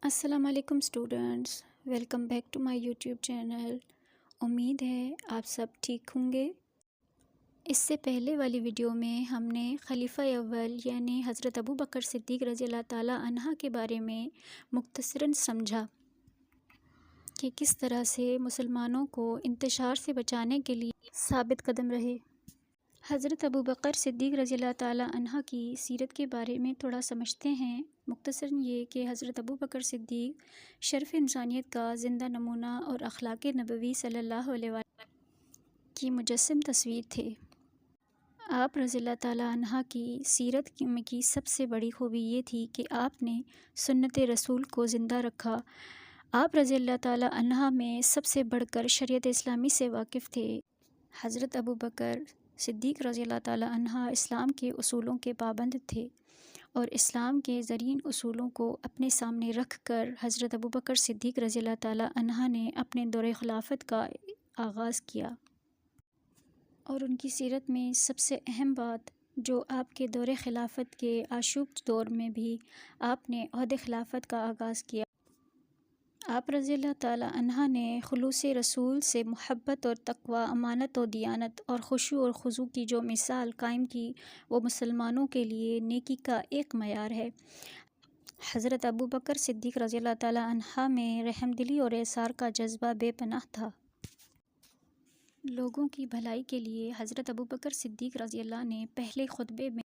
السلام علیکم students, welcome back to my YouTube channel. امید ہے آپ سب ٹھیک ہوں گے۔ اس سے پہلے والی ویڈیو میں ہم نے خلیفہ اول یعنی حضرت ابو بکر صدیق رضی اللہ تعالیٰ عنہ کے بارے میں مختصراً سمجھا کہ کس طرح سے مسلمانوں کو انتشار سے بچانے کے لیے ثابت قدم رہے۔ حضرت ابو بکر صدیق رضی اللہ تعالیٰ عنہ کی سیرت کے بارے میں تھوڑا سمجھتے ہیں۔ مختصراً یہ کہ حضرت ابو بکر صدیق شرف انسانیت کا زندہ نمونہ اور اخلاق نبوی صلی اللہ علیہ وسلم کی مجسم تصویر تھے۔ آپ رضی اللہ تعالیٰ عنہ کی سیرت کی سب سے بڑی خوبی یہ تھی کہ آپ نے سنت رسول کو زندہ رکھا۔ آپ رضی اللہ تعالیٰ عنہ میں سب سے بڑھ کر شریعت اسلامی سے واقف تھے۔ حضرت ابو بکر صدیق رضی اللہ تعالیٰ عنہ اسلام کے اصولوں کے پابند تھے اور اسلام کے زرعی اصولوں کو اپنے سامنے رکھ کر حضرت ابو بکر صدیق رضی اللہ تعالیٰ عنہ نے اپنے دور خلافت کا آغاز کیا۔ اور ان کی سیرت میں سب سے اہم بات جو آپ کے دور خلافت کے آشوب دور میں بھی آپ نے عہد خلافت کا آغاز کیا۔ آپ رضی اللہ تعالیٰ عنہ نے خلوص رسول سے محبت اور تقوی، امانت و دیانت اور خشوع اور خضوع کی جو مثال قائم کی وہ مسلمانوں کے لیے نیکی کا ایک معیار ہے۔ حضرت ابو بکر صدیق رضی اللہ تعالیٰ عنہ میں رحم دلی اور ایثار کا جذبہ بے پناہ تھا۔ لوگوں کی بھلائی کے لیے حضرت ابو بکر صدیق رضی اللہ نے پہلے خطبے میں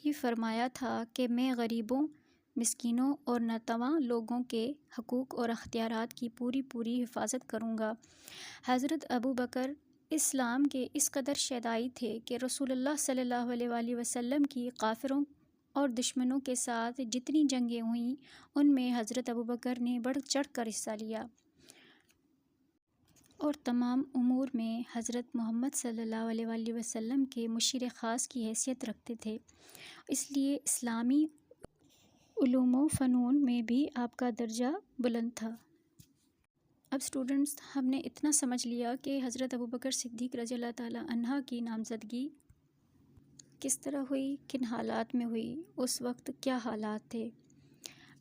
ہی فرمایا تھا کہ میں غریبوں، مسکینوں اور ناتواں لوگوں کے حقوق اور اختیارات کی پوری حفاظت کروں گا۔ حضرت ابو بکر اسلام کے اس قدر شیدائی تھے کہ رسول اللہ صلی اللہ علیہ وآلہ وسلم کی کافروں اور دشمنوں کے ساتھ جتنی جنگیں ہوئیں ان میں حضرت ابو بکر نے بڑھ چڑھ کر حصہ لیا اور تمام امور میں حضرت محمد صلی اللہ علیہ وآلہ وسلم کے مشیر خاص کی حیثیت رکھتے تھے، اس لیے اسلامی علوم و فنون میں بھی آپ کا درجہ بلند تھا۔ اب اسٹوڈنٹس، ہم نے اتنا سمجھ لیا کہ حضرت ابو بکر صدیق رضی اللہ تعالیٰ عنہ کی نامزدگی کس طرح ہوئی، کن حالات میں ہوئی، اس وقت کیا حالات تھے۔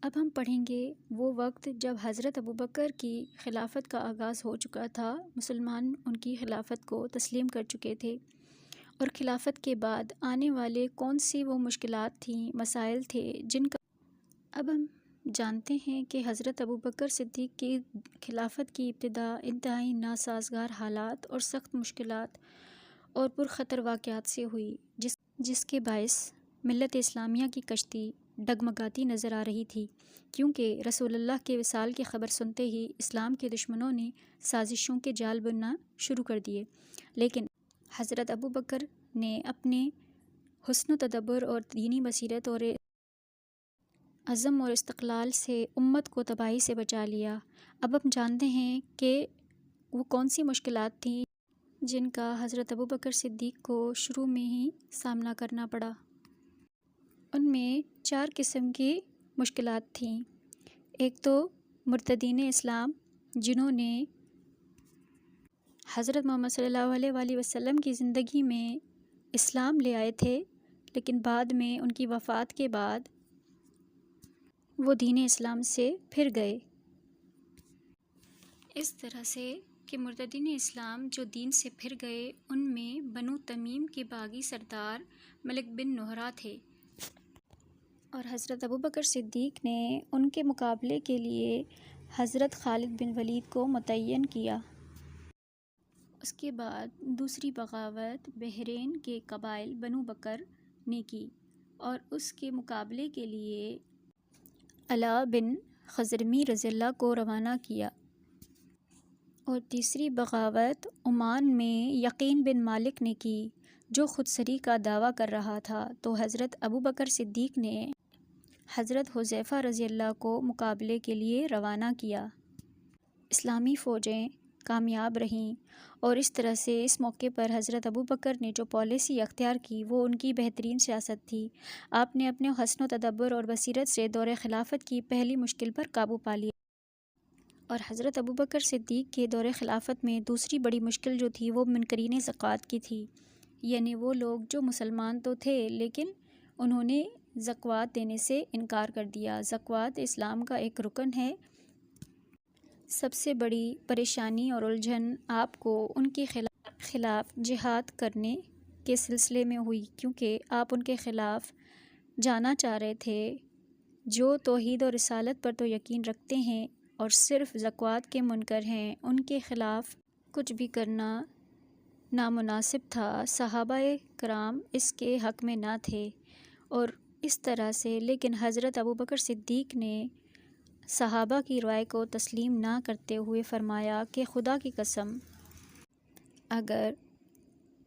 اب ہم پڑھیں گے وہ وقت جب حضرت ابو بکر کی خلافت کا آغاز ہو چکا تھا، مسلمان ان کی خلافت کو تسلیم کر چکے تھے، اور خلافت کے بعد آنے والے کون سی وہ مشکلات تھیں، مسائل تھے جن کا اب ہم جانتے ہیں کہ حضرت ابو بکر صدیق کی خلافت کی ابتدا انتہائی ناسازگار حالات اور سخت مشکلات اور پرخطر واقعات سے ہوئی، جس کے باعث ملت اسلامیہ کی کشتی ڈگمگاتی نظر آ رہی تھی، کیونکہ رسول اللہ کے وصال کی خبر سنتے ہی اسلام کے دشمنوں نے سازشوں کے جال بننا شروع کر دیے، لیکن حضرت ابو بکر نے اپنے حسن و تدبر اور دینی بصیرت اور عزم اور استقلال سے امت کو تباہی سے بچا لیا۔ اب ہم جانتے ہیں کہ وہ کون سی مشکلات تھیں جن کا حضرت ابو بکر صدیق کو شروع میں ہی سامنا کرنا پڑا۔ ان میں 4 قسم کی مشکلات تھیں۔ ایک تو مرتدین اسلام، جنہوں نے حضرت محمد صلی اللہ علیہ وآلہ وسلم کی زندگی میں اسلام لے آئے تھے، لیکن بعد میں ان کی وفات کے بعد وہ دین اسلام سے پھر گئے۔ اس طرح سے کہ مرتدین اسلام جو دین سے پھر گئے ان میں بنو تمیم کے باغی سردار ملک بن نہرہ تھے، اور حضرت ابو بکر صدیق نے ان کے مقابلے کے لیے حضرت خالد بن ولید کو متعین کیا۔ اس کے بعد دوسری بغاوت بحرین کے قبائل بنو بکر نے کی اور اس کے مقابلے کے لیے علاء بن خضرمی رضی اللہ کو روانہ کیا، اور تیسری بغاوت عمان میں یقین بن مالک نے کی، جو خودسری کا دعویٰ کر رہا تھا، تو حضرت ابو بکر صدیق نے حضرت حذیفہ رضی اللہ کو مقابلے کے لیے روانہ کیا۔ اسلامی فوجیں کامیاب رہیں، اور اس طرح سے اس موقع پر حضرت ابو بکر نے جو پالیسی اختیار کی وہ ان کی بہترین سیاست تھی۔ آپ نے اپنے حسن و تدبر اور بصیرت سے دور خلافت کی پہلی مشکل پر قابو پا لیا، اور حضرت ابو بکر صدیق کے دور خلافت میں دوسری بڑی مشکل جو تھی وہ منکرین زکوٰۃ کی تھی، یعنی وہ لوگ جو مسلمان تو تھے لیکن انہوں نے زکوٰۃ دینے سے انکار کر دیا۔ زکوٰۃ اسلام کا ایک رکن ہے۔ سب سے بڑی پریشانی اور الجھن آپ کو ان کے خلاف جہاد کرنے کے سلسلے میں ہوئی، کیونکہ آپ ان کے خلاف جانا چاہ رہے تھے جو توحید اور رسالت پر تو یقین رکھتے ہیں اور صرف زکوٰۃ کے منکر ہیں۔ ان کے خلاف کچھ بھی کرنا نامناسب تھا۔ صحابہ کرام اس کے حق میں نہ تھے اور اس طرح سے، لیکن حضرت ابوبکر صدیق نے صحابہ کی رائے کو تسلیم نہ کرتے ہوئے فرمایا کہ خدا کی قسم، اگر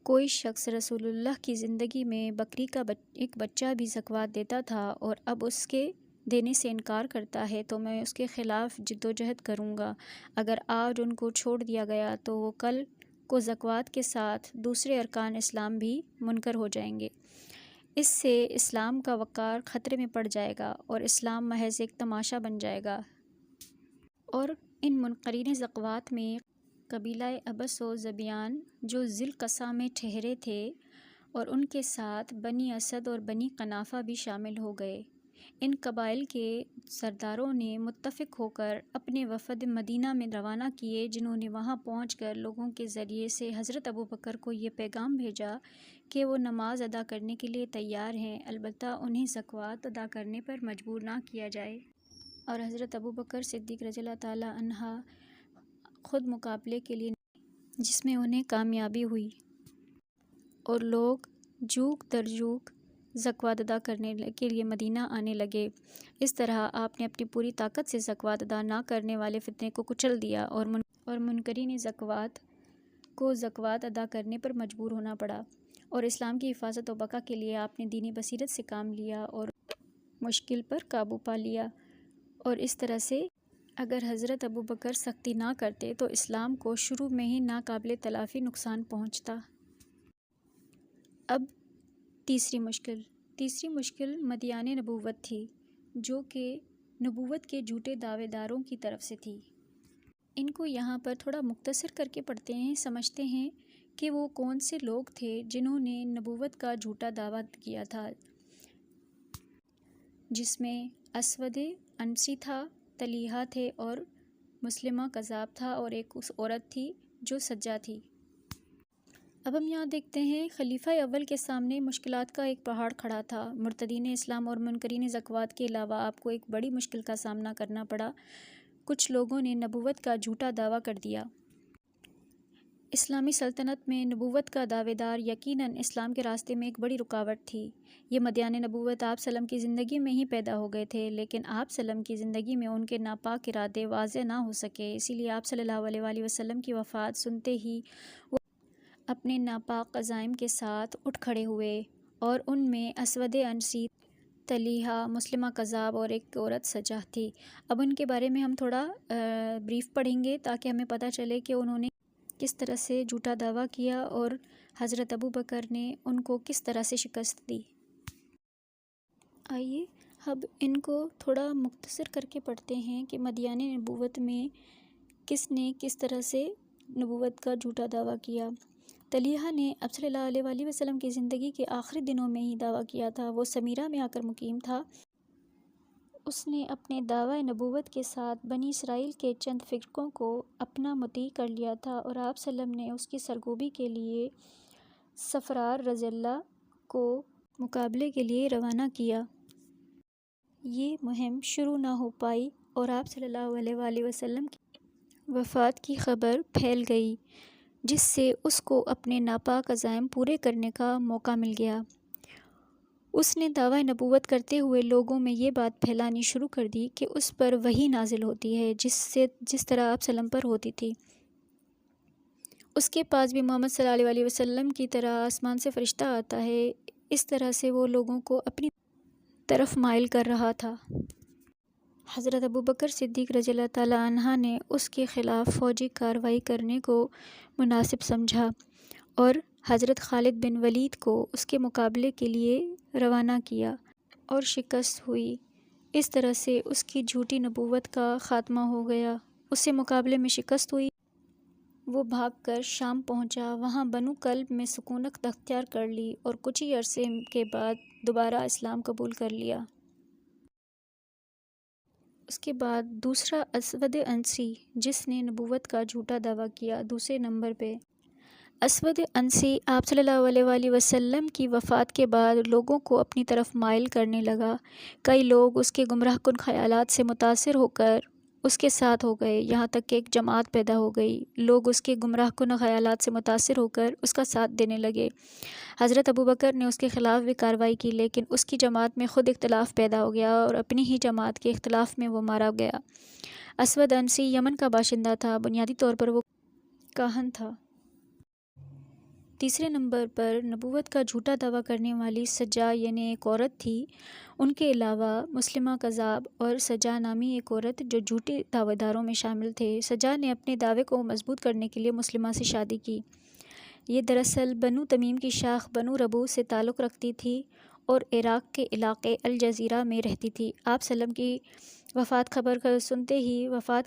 کوئی شخص رسول اللہ کی زندگی میں بکری کا ایک بچہ بھی زکوٰۃ دیتا تھا اور اب اس کے دینے سے انکار کرتا ہے تو میں اس کے خلاف جدوجہد کروں گا۔ اگر آج ان کو چھوڑ دیا گیا تو وہ کل کو زکوٰۃ کے ساتھ دوسرے ارکان اسلام بھی منکر ہو جائیں گے۔ اس سے اسلام کا وقار خطرے میں پڑ جائے گا اور اسلام محض ایک تماشا بن جائے گا۔ اور ان منکرین زکوٰۃ میں قبیلہ ابس و ذبیان جو ذی القصیع میں ٹھہرے تھے اور ان کے ساتھ بنی اسد اور بنی قنافہ بھی شامل ہو گئے۔ ان قبائل کے سرداروں نے متفق ہو کر اپنے وفد مدینہ میں روانہ کیے، جنہوں نے وہاں پہنچ کر لوگوں کے ذریعے سے حضرت ابوبکر کو یہ پیغام بھیجا کہ وہ نماز ادا کرنے کے لیے تیار ہیں، البتہ انہیں زکوٰۃ ادا کرنے پر مجبور نہ کیا جائے۔ اور حضرت ابوبکر صدیق رضی اللہ تعالیٰ عنہ خود مقابلے کے لیے، جس میں انہیں کامیابی ہوئی اور لوگ جوک در جوک زکوٰۃ ادا کرنے کے لیے مدینہ آنے لگے۔ اس طرح آپ نے اپنی پوری طاقت سے زکوٰۃ ادا نہ کرنے والے فتنے کو کچل دیا اور منکرین زکوٰۃ کو زکوٰۃ ادا کرنے پر مجبور ہونا پڑا، اور اسلام کی حفاظت و بقا کے لیے آپ نے دینی بصیرت سے کام لیا اور مشکل پر قابو پا لیا۔ اور اس طرح سے اگر حضرت ابوبکر سختی نہ کرتے تو اسلام کو شروع میں ہی ناقابل تلافی نقصان پہنچتا۔ اب تیسری مشکل مدعیان نبوت تھی، جو کہ نبوت کے جھوٹے دعوے داروں کی طرف سے تھی۔ ان کو یہاں پر تھوڑا مختصر کر کے پڑھتے ہیں، سمجھتے ہیں کہ وہ کون سے لوگ تھے جنہوں نے نبوت کا جھوٹا دعویٰ کیا تھا، جس میں اسود عنسی تھا، طلیحہ تھے اور مسلمہ کذاب تھا، اور ایک عورت تھی جو سجا تھی۔ اب ہم یہاں دیکھتے ہیں خلیفہ اول کے سامنے مشکلات کا ایک پہاڑ کھڑا تھا۔ مرتدین اسلام اور منکرین زکوٰۃ کے علاوہ آپ کو ایک بڑی مشکل کا سامنا کرنا پڑا۔ کچھ لوگوں نے نبوت کا جھوٹا دعویٰ کر دیا۔ اسلامی سلطنت میں نبوت کا دعوے دار یقیناً اسلام کے راستے میں ایک بڑی رکاوٹ تھی۔ یہ مدعیان نبوت آپ ﷺ کی زندگی میں ہی پیدا ہو گئے تھے، لیکن آپ ﷺ کی زندگی میں ان کے ناپاک ارادے واضح نہ ہو سکے، اسی لیے آپ ﷺ کی وفات سنتے ہی وہ اپنے ناپاک عزائم کے ساتھ اٹھ کھڑے ہوئے، اور ان میں اسود عنسی، طلیحہ، مسلمہ کذاب اور ایک عورت سجا تھی۔ اب ان کے بارے میں ہم تھوڑا بریف پڑھیں گے تاکہ ہمیں پتہ چلے کہ انہوں نے کس طرح سے جھوٹا دعویٰ کیا اور حضرت ابوبکر نے ان کو کس طرح سے شکست دی۔ آئیے اب ان کو تھوڑا مختصر کر کے پڑھتے ہیں کہ مدعیان نبوت میں کس نے کس طرح سے نبوت کا جھوٹا دعویٰ کیا۔ طلیحہ نے اب صلی اللہ علیہ وسلم کی زندگی کے آخری دنوں میں ہی دعویٰ کیا تھا۔ وہ سمیرہ میں آ کر مقیم تھا۔ اس نے اپنے دعویٰ نبوت کے ساتھ بنی اسرائیل کے چند فرقوں کو اپنا مطیع کر لیا تھا، اور آپ صلی اللہ علیہ وسلم نے اس کی سرگوبی کے لیے صفرار رضی اللہ کو مقابلے کے لیے روانہ کیا۔ یہ مہم شروع نہ ہو پائی اور آپ صلی اللہ علیہ وسلم کی وفات کی خبر پھیل گئی، جس سے اس کو اپنے ناپاک عزائم پورے کرنے کا موقع مل گیا۔ اس نے دعویٰ نبوت کرتے ہوئے لوگوں میں یہ بات پھیلانی شروع کر دی کہ اس پر وحی نازل ہوتی ہے، جس طرح آپ ﷺ پر ہوتی تھی۔ اس کے پاس بھی محمد صلی اللہ علیہ وسلم کی طرح آسمان سے فرشتہ آتا ہے۔ اس طرح سے وہ لوگوں کو اپنی طرف مائل کر رہا تھا۔ حضرت ابوبکر صدیق رضی اللہ تعالیٰ عنہ نے اس کے خلاف فوجی کارروائی کرنے کو مناسب سمجھا اور حضرت خالد بن ولید کو اس کے مقابلے کے لیے روانہ کیا، اور شکست ہوئی۔ اس طرح سے اس کی جھوٹی نبوت کا خاتمہ ہو گیا۔ اس سے مقابلے میں شکست ہوئی۔ وہ بھاگ کر شام پہنچا، وہاں بنو کلب میں سکونت اختیار کر لی، اور کچھ ہی عرصے کے بعد دوبارہ اسلام قبول کر لیا۔ اس کے بعد دوسرا اسود عنسی، جس نے نبوت کا جھوٹا دعویٰ کیا۔ دوسرے نمبر پہ اسود عنسی آپ صلی اللہ علیہ وآلہ وسلم کی وفات کے بعد لوگوں کو اپنی طرف مائل کرنے لگا۔ کئی لوگ اس کے گمراہ کن خیالات سے متاثر ہو کر اس کے ساتھ ہو گئے، یہاں تک کہ ایک جماعت پیدا ہو گئی۔ لوگ اس کے گمراہ کن خیالات سے متاثر ہو کر اس کا ساتھ دینے لگے۔ حضرت ابوبکر نے اس کے خلاف بھی کارروائی کی، لیکن اس کی جماعت میں خود اختلاف پیدا ہو گیا اور اپنی ہی جماعت کے اختلاف میں وہ مارا گیا۔ اسود عنسی یمن کا باشندہ تھا، بنیادی طور پر وہ کاہن تھا۔ تیسرے نمبر پر نبوت کا جھوٹا دعویٰ کرنے والی سجا یعنی ایک عورت تھی۔ ان کے علاوہ مسلمہ کذاب اور سجا نامی ایک عورت جو جھوٹے دعوے داروں میں شامل تھے۔ سجا نے اپنے دعوے کو مضبوط کرنے کے لیے مسلمہ سے شادی کی۔ یہ دراصل بنو تمیم کی شاخ بنو ربو سے تعلق رکھتی تھی اور عراق کے علاقے الجزیرہ میں رہتی تھی۔ آپ وسلم کی وفات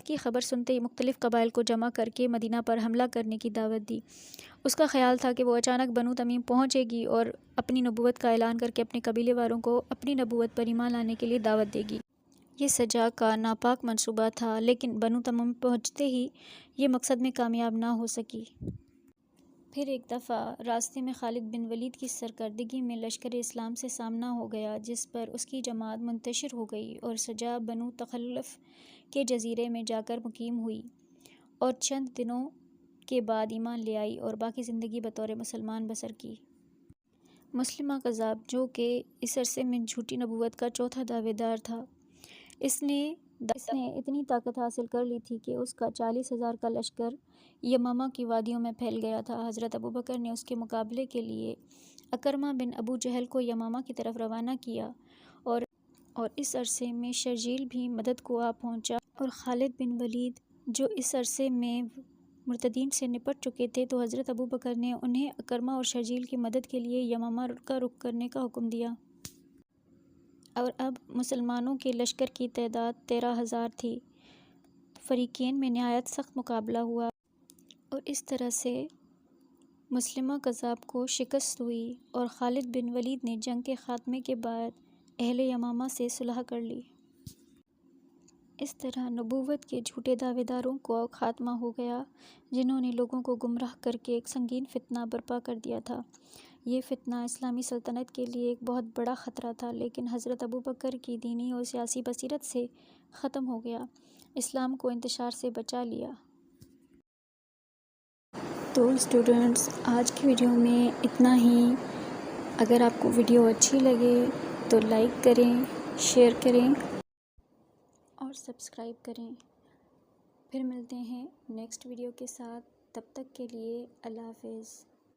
کی خبر سنتے ہی مختلف قبائل کو جمع کر کے مدینہ پر حملہ کرنے کی دعوت دی۔ اس کا خیال تھا کہ وہ اچانک بنو تمیم پہنچے گی اور اپنی نبوت کا اعلان کر کے اپنے قبیلے والوں کو اپنی نبوت پر ایمان لانے کے لیے دعوت دے گی۔ یہ سجا کا ناپاک منصوبہ تھا، لیکن بنو تمیم پہنچتے ہی یہ مقصد میں کامیاب نہ ہو سکی۔ پھر ایک دفعہ راستے میں خالد بن ولید کی سرکردگی میں لشکر اسلام سے سامنا ہو گیا، جس پر اس کی جماعت منتشر ہو گئی اور سجا بنو تخلف کے جزیرے میں جا کر مقیم ہوئی اور چند دنوں کے بعد ایمان لے آئی اور باقی زندگی بطور مسلمان بسر کی۔ مسلمہ کذاب، جو کہ اس عرصے میں جھوٹی نبوت کا چوتھا دعوے دار تھا، اس نے اتنی طاقت حاصل کر لی تھی کہ اس کا 40,000 کا لشکر یمامہ کی وادیوں میں پھیل گیا تھا۔ حضرت ابوبکر نے اس کے مقابلے کے لیے اکرمہ بن ابو جہل کو یمامہ کی طرف روانہ کیا اور اس عرصے میں شرجیل بھی مدد کو آ پہنچا اور خالد بن ولید جو اس عرصے میں مرتدین سے نپٹ چکے تھے، تو حضرت ابوبکر نے انہیں اکرمہ اور شرجیل کی مدد کے لیے یمامہ کا رخ کرنے کا حکم دیا۔ اور اب مسلمانوں کے لشکر کی تعداد 13,000 تھی۔ فریقین میں نہایت سخت مقابلہ ہوا اور اس طرح سے مسلمہ کذاب کو شکست ہوئی اور خالد بن ولید نے جنگ کے خاتمے کے بعد اہل یمامہ سے صلح کر لی۔ اس طرح نبوت کے جھوٹے دعوے داروں کو خاتمہ ہو گیا، جنہوں نے لوگوں کو گمراہ کر کے ایک سنگین فتنہ برپا کر دیا تھا۔ یہ فتنہ اسلامی سلطنت کے لیے ایک بہت بڑا خطرہ تھا، لیکن حضرت ابوبکر کی دینی اور سیاسی بصیرت سے ختم ہو گیا، اسلام کو انتشار سے بچا لیا۔ تو اسٹوڈنٹس، آج کی ویڈیو میں اتنا ہی۔ اگر آپ کو ویڈیو اچھی لگے تو لائک کریں، شیئر کریں اور سبسکرائب کریں۔ پھر ملتے ہیں نیکسٹ ویڈیو کے ساتھ، تب تک کے لیے اللہ حافظ۔